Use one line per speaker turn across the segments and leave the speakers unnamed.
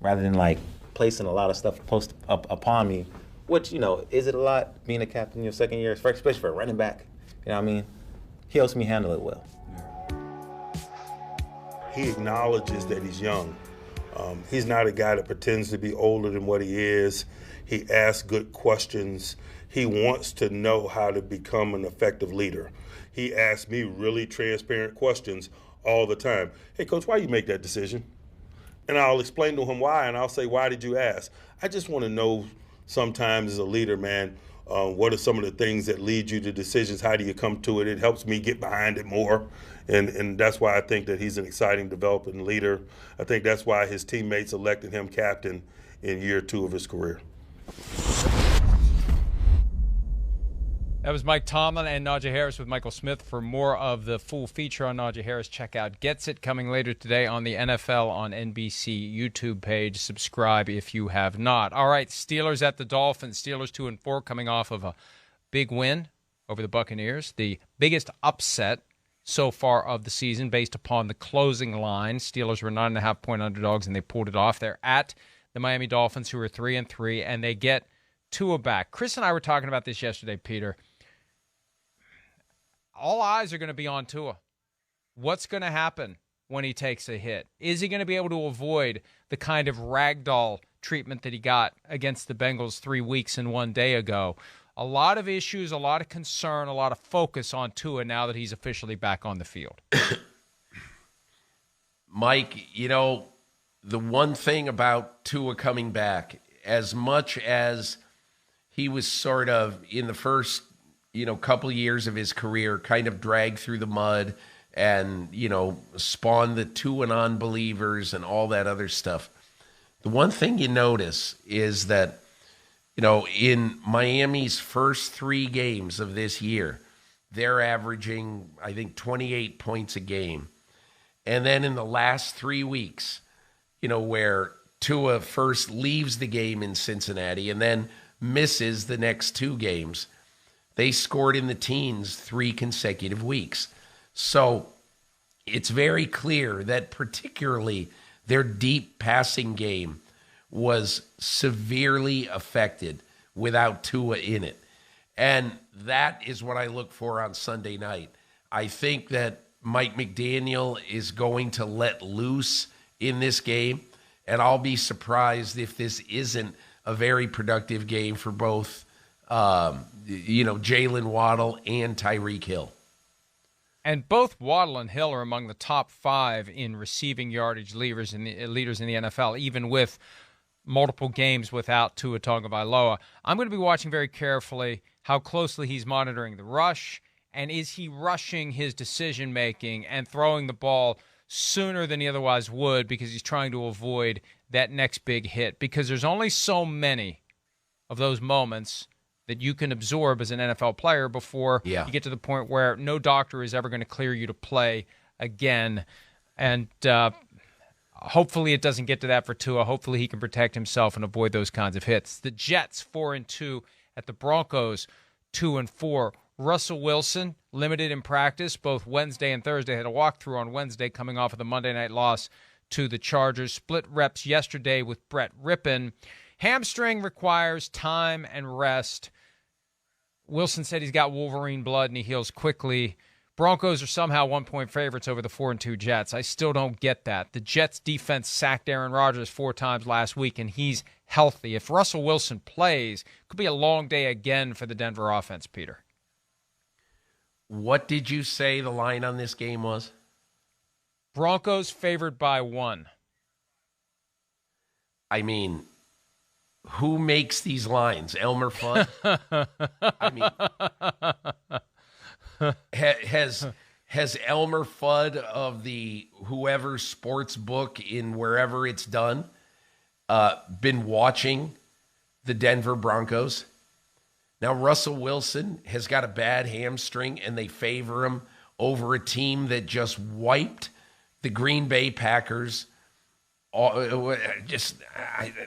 rather than like placing a lot of stuff post up upon me. Which, is it a lot being a captain your second year, especially for a running back? You know what I mean? He helps me handle it well.
He acknowledges that he's young. He's not a guy that pretends to be older than what he is. He asks good questions. He wants to know how to become an effective leader. He asks me really transparent questions all the time. Hey, Coach, why you make that decision? And I'll explain to him why, and I'll say, why did you ask? I just want to know sometimes as a leader, man, what are some of the things that lead you to decisions? How do you come to it? It helps me get behind it more. And that's why I think that he's an exciting developing leader. I think that's why his teammates elected him captain in year 2 of his career.
That was Mike Tomlin and Najee Harris with Michael Smith. For more of the full feature on Najee Harris, check out Gets It, coming later today on the NFL on NBC YouTube page. Subscribe if you have not. All right, Steelers at the Dolphins. Steelers 2-4, coming off of a big win over the Buccaneers. The biggest upset so far of the season based upon the closing line. Steelers were 9.5-point underdogs, and they pulled it off. They're at the Miami Dolphins, who are 3-3, and they get Tua back. Chris and I were talking about this yesterday, Peter. All eyes are going to be on Tua. What's going to happen when he takes a hit? Is he going to be able to avoid the kind of ragdoll treatment that he got against the Bengals 3 weeks and 1 day ago? A lot of issues, a lot of concern, a lot of focus on Tua now that he's officially back on the field.
Mike, the one thing about Tua coming back, as much as he was sort of in the first couple years of his career, kind of dragged through the mud and, spawned the Tua non-believers and all that other stuff. The one thing you notice is that, in Miami's first 3 games of this year, they're averaging, I think, 28 points a game. And then in the last 3 weeks, where Tua first leaves the game in Cincinnati and then misses the next 2 games, they scored in the teens 3 consecutive weeks. So it's very clear that particularly their deep passing game was severely affected without Tua in it. And that is what I look for on Sunday night. I think that Mike McDaniel is going to let loose in this game, and I'll be surprised if this isn't a very productive game for both Jalen Waddle and Tyreek Hill.
And both Waddle and Hill are among the top 5 in receiving yardage leaders in the NFL, even with multiple games without Tua Tagovailoa. I'm going to be watching very carefully how closely he's monitoring the rush, and is he rushing his decision-making and throwing the ball sooner than he otherwise would because he's trying to avoid that next big hit, because there's only so many of those moments that you can absorb as an NFL player before you get to the point where no doctor is ever going to clear you to play again. And hopefully it doesn't get to that for Tua. Hopefully he can protect himself and avoid those kinds of hits. The Jets 4-2 at the Broncos 2-4. Russell Wilson, limited in practice both Wednesday and Thursday. Had a walkthrough on Wednesday coming off of the Monday night loss to the Chargers. Split reps yesterday with Brett Rippon. Hamstring requires time and rest. Wilson said he's got Wolverine blood and he heals quickly. Broncos are somehow 1-point favorites over the 4-2 Jets. I still don't get that. The Jets defense sacked Aaron Rodgers 4 times last week, and he's healthy. If Russell Wilson plays, it could be a long day again for the Denver offense, Peter.
What did you say the line on this game was?
Broncos favored by 1.
I mean, who makes these lines? Elmer Fudd? I mean, has Elmer Fudd of the whoever sports book in wherever it's done been watching the Denver Broncos? Now, Russell Wilson has got a bad hamstring, and they favor him over a team that just wiped the Green Bay Packers.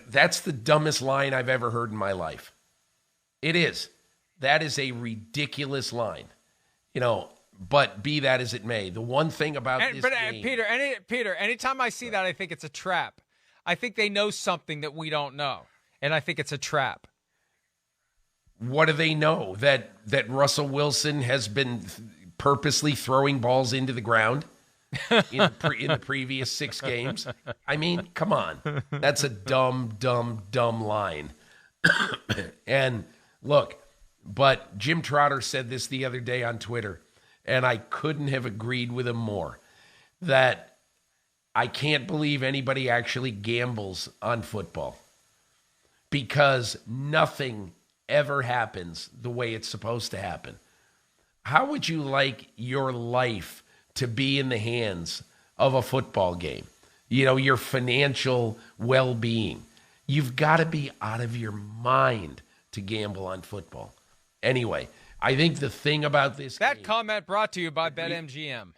That's the dumbest line I've ever heard in my life. It is. That is a ridiculous line. But be that as it may, the one thing about this game...
Peter, anytime I see that, I think it's a trap. I think they know something that we don't know, and I think it's a trap.
What do they know? That Russell Wilson has been purposely throwing balls into the ground in the previous 6 games? I mean, come on. That's a dumb line. And look, but Jim Trotter said this the other day on Twitter, and I couldn't have agreed with him more, that I can't believe anybody actually gambles on football, because nothing ever happens the way it's supposed to happen. How would you like your life to be in the hands of a football game? You know, your financial well-being. You've got to be out of your mind to gamble on football. Anyway, I think the thing about this
That
game,
comment brought to you by BetMGM.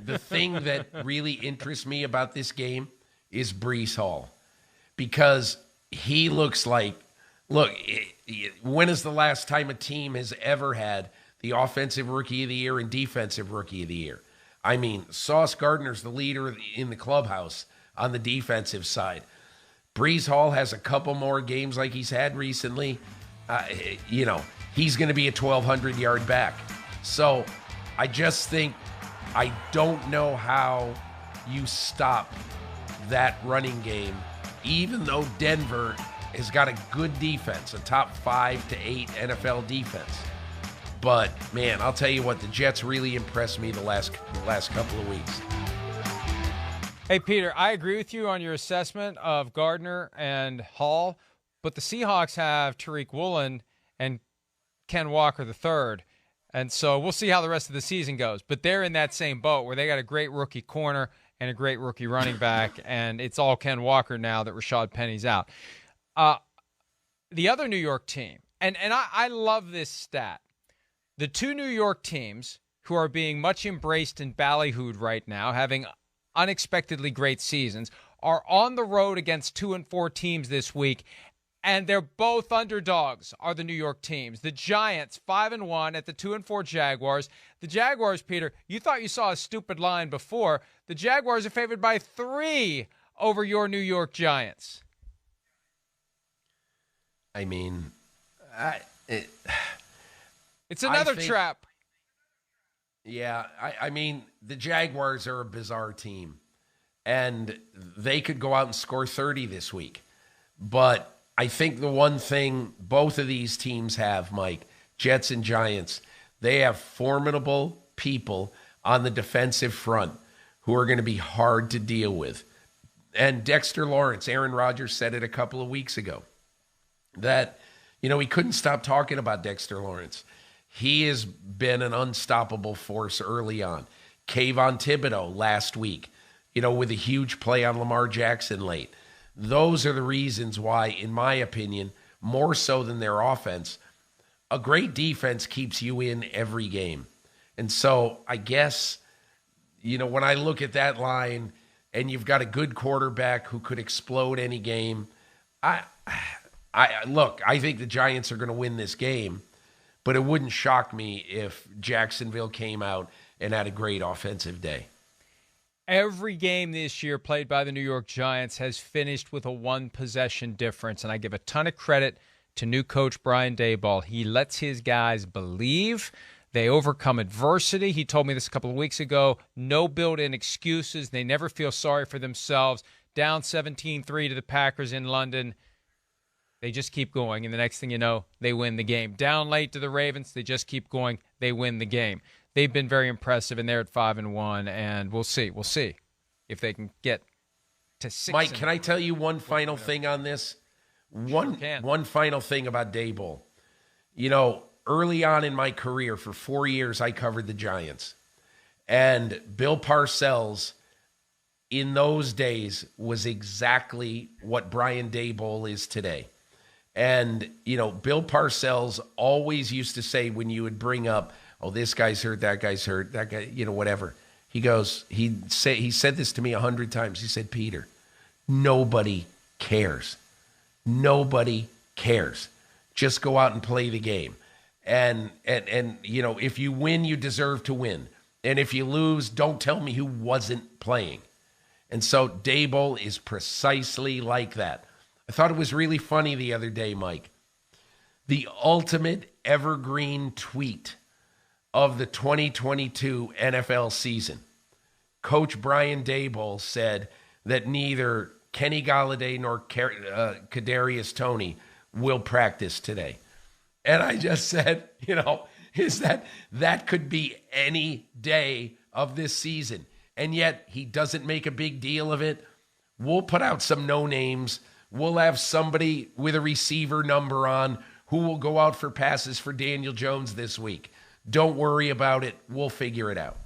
the thing that really interests me about this game is Breece Hall, because he looks like, look, when is the last time a team has ever had the offensive rookie of the year and defensive rookie of the year? I mean, Sauce Gardner's the leader in the clubhouse on the defensive side. Breece Hall has a couple more games like he's had recently. He's going to be a 1,200-yard back. So I just think, I don't know how you stop that running game, even though Denver has got a good defense, a top 5 to 8 NFL defense. But, man, I'll tell you what, the Jets really impressed me the last couple of weeks.
Hey, Peter, I agree with you on your assessment of Gardner and Hall, but the Seahawks have Tariq Woolen and Ken Walker III, and so we'll see how the rest of the season goes. But they're in that same boat where they got a great rookie corner and a great rookie running back, and it's all Ken Walker now that Rashad Penny's out. The other New York team, and I love this stat, the 2 New York teams who are being much embraced and ballyhooed right now, having unexpectedly great seasons, are on the road against 2-4 teams this week, and they're both underdogs, are the New York teams. The Giants, 5-1 at the 2-4 Jaguars. The Jaguars, Peter, you thought you saw a stupid line before. The Jaguars are favored by 3 over your New York Giants.
I mean,
it's another trap.
Yeah, I mean, the Jaguars are a bizarre team, and they could go out and score 30 this week. But I think the one thing both of these teams have, Mike, Jets and Giants, they have formidable people on the defensive front who are going to be hard to deal with. And Dexter Lawrence, Aaron Rodgers said it a couple of weeks ago, that, he couldn't stop talking about Dexter Lawrence. He has been an unstoppable force early on. Kayvon Thibodeau last week, with a huge play on Lamar Jackson late. Those are the reasons why, in my opinion, more so than their offense, a great defense keeps you in every game. And so I guess, when I look at that line and you've got a good quarterback who could explode any game, I think the Giants are going to win this game. But it wouldn't shock me if Jacksonville came out and had a great offensive day.
Every game this year played by the New York Giants has finished with a 1-possession difference, and I give a ton of credit to new coach Brian Daboll. He lets his guys believe. They overcome adversity. He told me this a couple of weeks ago. No built-in excuses. They never feel sorry for themselves. Down 17-3 to the Packers in London. They just keep going, and the next thing you know, they win the game. Down late to the Ravens, they just keep going. They win the game. They've been very impressive, and they're at 5-1, and we'll see. We'll see if they can get to 6.
Mike, can I tell you one final thing on this? One final thing about Daboll. Early on in my career, for 4 years, I covered the Giants. And Bill Parcells, in those days, was exactly what Brian Daboll is today. And, Bill Parcells always used to say when you would bring up, oh, this guy's hurt, that guy's hurt, that guy, whatever. He said this to me 100 times. He said, Peter, nobody cares. Nobody cares. Just go out and play the game. And if you win, you deserve to win. And if you lose, don't tell me who wasn't playing. And so Daboll is precisely like that. I thought it was really funny the other day, Mike. The ultimate evergreen tweet of the 2022 NFL season. Coach Brian Daboll said that neither Kenny Golladay nor Kadarius Toney will practice today. And I just said, is that could be any day of this season. And yet he doesn't make a big deal of it. We'll put out some no names. We'll have somebody with a receiver number on who will go out for passes for Daniel Jones this week. Don't worry about it. We'll figure it out.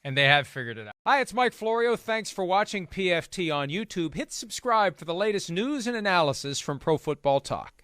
And they have figured it out. Hi, it's Mike Florio. Thanks for watching PFT on YouTube. Hit subscribe for the latest news and analysis from Pro Football Talk.